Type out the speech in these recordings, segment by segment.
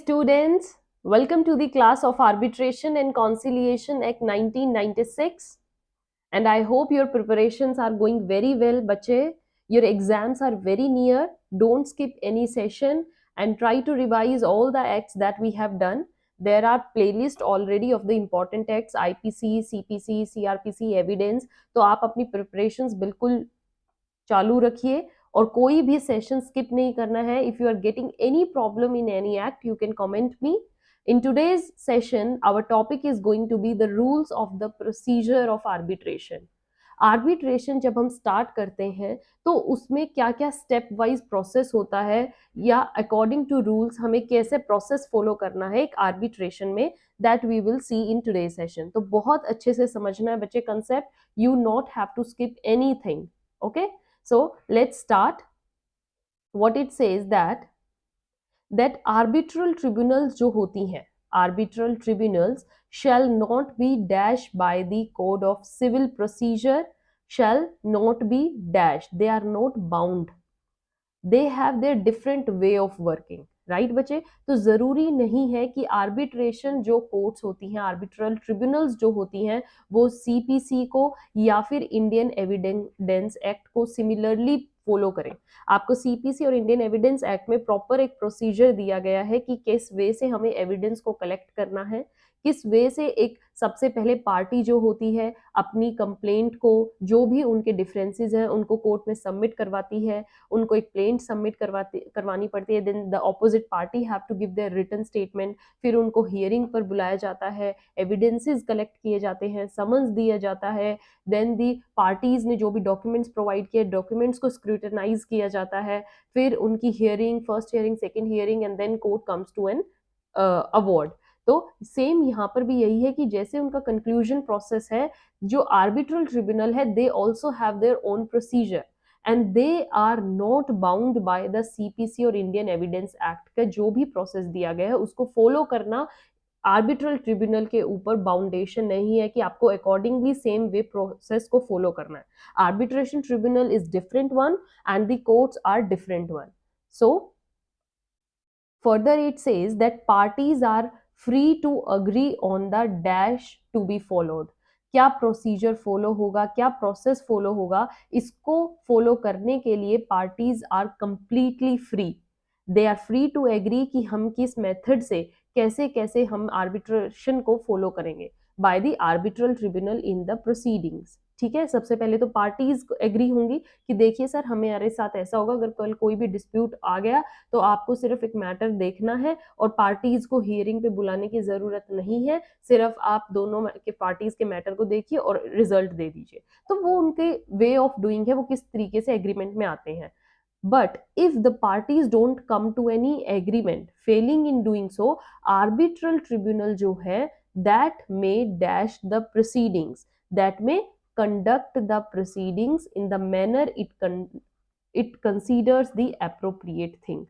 students, welcome to the class of Arbitration and Conciliation Act 1996. And I hope your preparations are going very well, bache. Your exams are very near. Don't skip any session and try to revise all the acts that we have done. There are playlists already of the important acts IPC, CPC, CRPC, evidence. तो आप अपनी preparations बिल्कुल चालू रखिए और कोई भी session skip नहीं करना है. If you are getting any problem in any act you can comment me. In today's session our topic is going to be the rules of the procedure of arbitration. Arbitration जब हम start करते हैं तो उसमें क्या क्या step wise process होता है या अकॉर्डिंग टू रूल्स हमें कैसे प्रोसेस फॉलो करना है एक आर्बिट्रेशन में, that we will see in today session. तो बहुत अच्छे से समझना है बच्चे concept. You not have to skip anything. Okay, so let's start. What it says that arbitral tribunals जो होती हैं, arbitral tribunals shall not be dashed by the code of civil procedure, shall not be dashed, they are not bound, they have their different way of working. Right बच्चे, तो जरूरी नहीं है कि arbitration जो कोर्ट्स होती हैं, आर्बिट्रल ट्रिब्यूनल्स जो होती हैं, वो सीपीसी को या फिर इंडियन एविडेंस एक्ट को सिमिलरली फॉलो करें. आपको सीपीसी और इंडियन एविडेंस एक्ट में प्रॉपर एक प्रोसीजर दिया गया है कि किस वे से हमें एविडेंस को कलेक्ट करना है, किस वे से एक सबसे पहले पार्टी जो होती है अपनी कंप्लेंट को, जो भी उनके डिफरेंसेस हैं उनको कोर्ट में सबमिट करवाती है, उनको एक प्लेंट सबमिट करवानी पड़ती है. Then the opposite party have to give their written statement. फिर उनको हियरिंग पर बुलाया जाता है, एविडेंसेस कलेक्ट किए जाते हैं, समन्स दिया जाता है. देन दी पार्टीज ने जो भी डॉक्यूमेंट्स प्रोवाइड किए, डॉक्यूमेंट्स को स्क्रूटनाइज किया जाता है. फिर उनकी hearing, first hearing, second hearing, and then court comes to an award. तो सेम यहाँ पर भी यही है कि जैसे उनका कंक्लूजन प्रोसेस है, जो आर्बिट्रल ट्रिब्यूनल है they also have their own procedure and they are not bound by the CPC और इंडियन एविडेंस एक्ट का जो भी प्रोसेस दिया गया है उसको फॉलो करना आर्बिट्रल ट्रिब्यूनल के ऊपर बाउंडेशन नहीं है कि आपको अकॉर्डिंगली सेम वे प्रोसेस को फॉलो करना है. Arbitration tribunal is different one and the courts are different one. So further it says that parties are free to agree on the dash to be followed. क्या procedure follow होगा, क्या process follow होगा, इसको follow करने के लिए parties are completely free. They are free to agree कि हम किस मेथड से कैसे कैसे हम आर्बिट्रेशन को फॉलो करेंगे bye the arbitral tribunal in the proceedings. ठीक है, सबसे पहले तो पार्टीज एग्री होंगी कि देखिए सर हमारे साथ ऐसा होगा, अगर कल कोई भी डिस्प्यूट आ गया तो आपको सिर्फ एक मैटर देखना है और पार्टीज को हियरिंग पे बुलाने की जरूरत नहीं है, सिर्फ आप दोनों के पार्टीज के मैटर को देखिए और रिजल्ट दे दीजिए. तो वो उनके वे ऑफ डूइंग है, वो किस तरीके से एग्रीमेंट में आते हैं. But if the parties don't come to any agreement, failing in doing so, arbitral tribunal जो है that may dash the proceedings, that may conduct the proceedings in the manner it considers the appropriate thing.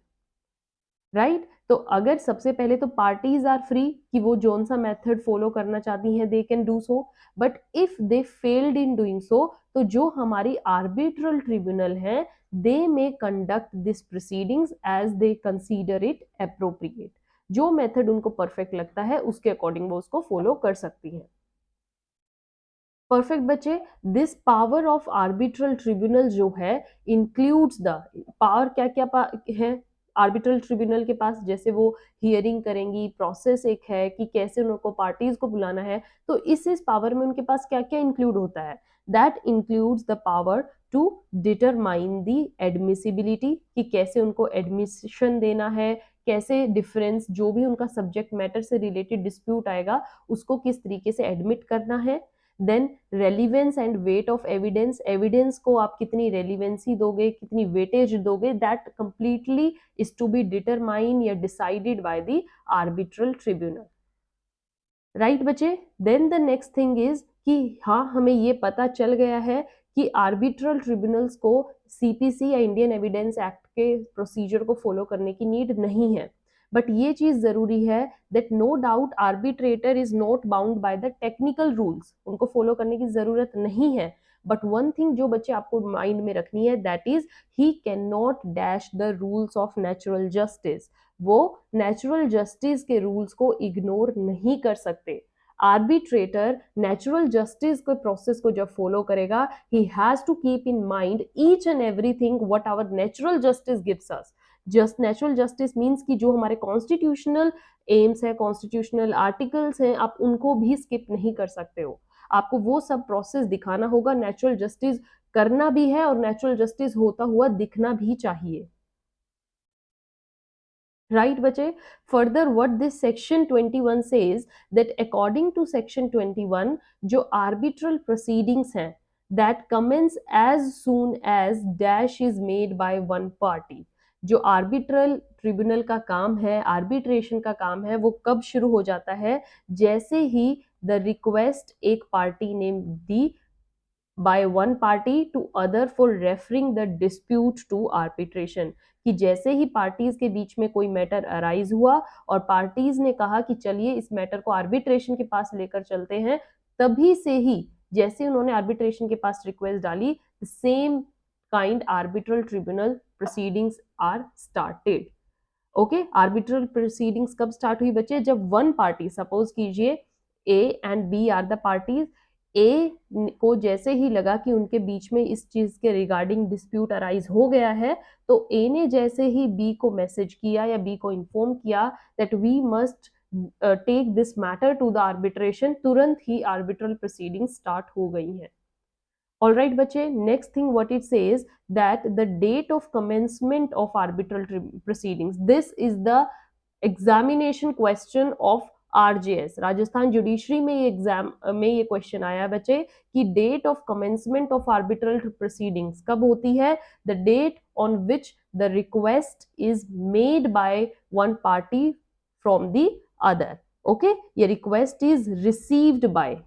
Right, तो अगर सबसे पहले तो parties are free कि वो zone सा मेथड फॉलो करना चाहती हैं they can do so, but if they failed in doing so तो जो हमारी आर्बिट्रल ट्रिब्यूनल है they may conduct this proceedings as they consider it appropriate. जो मेथड उनको परफेक्ट लगता है उसके अकॉर्डिंग वो उसको फॉलो कर सकती है. परफेक्ट बच्चे, this power of arbitral tribunal जो है इंक्लूड्स द पावर, क्या क्या है आर्बिट्रल ट्रिब्यूनल के पास, जैसे वो हियरिंग करेंगी, प्रोसेस एक है कि कैसे उनको पार्टीज को बुलाना है, तो इस पावर में उनके पास क्या क्या इंक्लूड होता है. That includes the power to determine the admissibility कि कैसे उनको एडमिशन देना है, कैसे डिफरेंस जो भी उनका सब्जेक्ट मैटर से रिलेटेड डिस्प्यूट आएगा उसको किस तरीके से एडमिट करना है. Then relevance and weight of evidence, evidence को आप कितनी रेलिवेंसी दोगे, कितनी वेटेज दोगे, that completely is to be determine या decided by the arbitral tribunal. Right बच्चे, then the next thing is कि हाँ हमें ये पता चल गया है कि आर्बिट्रल ट्रिब्यूनल्स को सीपीसी या इंडियन एविडेंस एक्ट के प्रोसीजर को फॉलो करने की नीड नहीं है, बट ये चीज जरूरी है that no doubt arbitrator is not bound by the technical rules, उनको फॉलो करने की जरूरत नहीं है, बट वन थिंग जो बच्चे आपको माइंड में रखनी है, that is he can not dash the rules of natural justice. वो नेचुरल जस्टिस के रूल्स को इग्नोर नहीं कर सकते। आर्बिट्रेटर नेचुरल जस्टिस के प्रोसेस को जब फॉलो करेगा, he has to keep in mind each and everything what our natural justice gives us. Just natural justice means कि जो हमारे कॉन्स्टिट्यूशनल एम्स है, कॉन्स्टिट्यूशनल आर्टिकल्स हैं, आप उनको भी स्किप नहीं कर सकते हो। आपको वो सब प्रोसेस दिखाना होगा, नेचुरल जस्टिस करना भी है और नेचुरल जस्टिस होता हुआ दिखना भी चाहिए। राइट बच्चे, further what this section 21 says that according to section 21 जो आर्बिट्रल प्रोसीडिंग्स हैं that commence as soon as dash is made by one party. जो आर्बिट्रल ट्रिब्यूनल का काम है, आर्बिट्रेशन का काम है, वो कब शुरू हो जाता है? जैसे ही द रिक्वेस्ट एक पार्टी ने दी by one party to other for referring the dispute to arbitration, कि जैसे ही पार्टीज के बीच में कोई मैटर अराइज हुआ और पार्टीज ने कहा कि चलिए इस मैटर को आर्बिट्रेशन के पास लेकर चलते हैं, तभी से ही जैसे उन्होंने आर्बिट्रेशन के पास रिक्वेस्ट डाली, same kind arbitral tribunal proceedings are started. Okay, arbitral proceedings कब स्टार्ट हुई बच्चे? जब वन पार्टी, सपोज कीजिए A and B are the parties, A को जैसे ही लगा कि उनके बीच में इस चीज के रिगार्डिंग डिस्प्यूट अराइज हो गया है, तो ए ने जैसे ही बी को मैसेज किया या बी को इन्फॉर्म किया that we must take this matter to the arbitration, तुरंत ही आर्बिट्रल प्रोसीडिंग स्टार्ट हो गई है। All right बच्चे, next thing what it says that the date of commencement of arbitral proceedings, this is the examination question of RJS, Rajasthan judiciary में ये exam में ये क्वेश्चन आया बच्चे कि date of commencement of arbitral proceedings कब होती है? The date on which the request is made by one party from the other. Okay, ये request is received by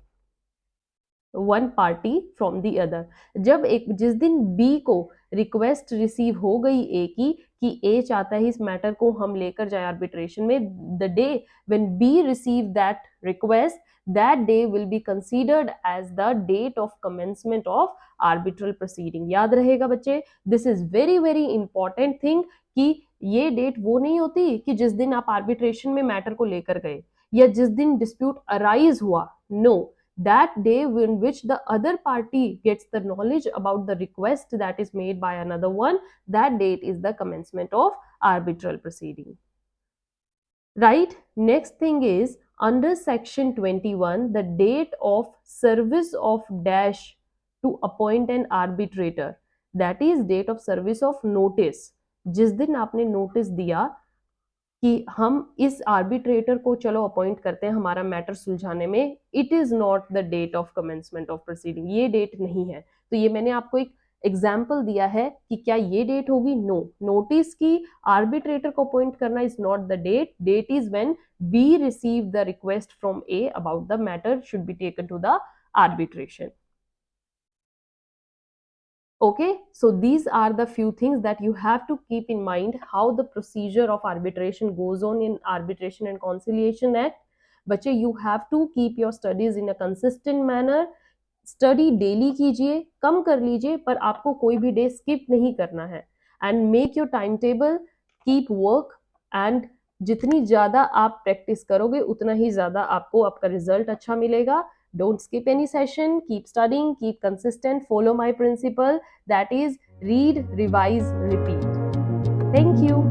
one party from the other. जब एक जिस दिन बी को request receive हो गई ए की कि ए चाहता है इस मैटर को हम लेकर जाए आर्बिट्रेशन में, the day when B receive that request, that day will be considered as the date of commencement of arbitral proceeding। याद रहेगा बच्चे, this is very very important thing कि ये डेट वो नहीं होती कि जिस दिन आप आर्बिट्रेशन में मैटर को लेकर गए या जिस दिन डिस्प्यूट अराइज हुआ। No, that day in which the other party gets the knowledge about the request that is made by another one, that date is the commencement of arbitral proceeding। Right, next thing is under section 21 the date of service of dash to appoint an arbitrator, that is date of service of notice। जिस दिन आपने notice दिया कि हम इस arbitrator को चलो appoint करते हैं हमारा मैटर सुलझाने में, it is not the date of commencement of proceeding, ये डेट नहीं है। तो ये मैंने आपको एक एग्जाम्पल दिया है कि क्या ये डेट होगी? नो, नोटिस की आर्बिट्रेटर को अपॉइंट करना is not the date. Date is when B receive the request from A about the matter should be taken to the arbitration. Okay, so these are the few things that you have to keep in mind how the procedure of arbitration goes on in Arbitration and Conciliation Act। बच्चे, you have to keep your studies in a consistent manner। Study daily कीजिए, कम कर लीजिए, पर आपको कोई भी day skip नहीं करना है। And make your time table, keep work, and जितनी ज्यादा आप प्रैक्टिस करोगे उतना ही ज्यादा आपको आपका रिजल्ट अच्छा मिलेगा। Don't skip any session, keep studying, keep consistent, follow my principle, that is read, revise, repeat। Thank you।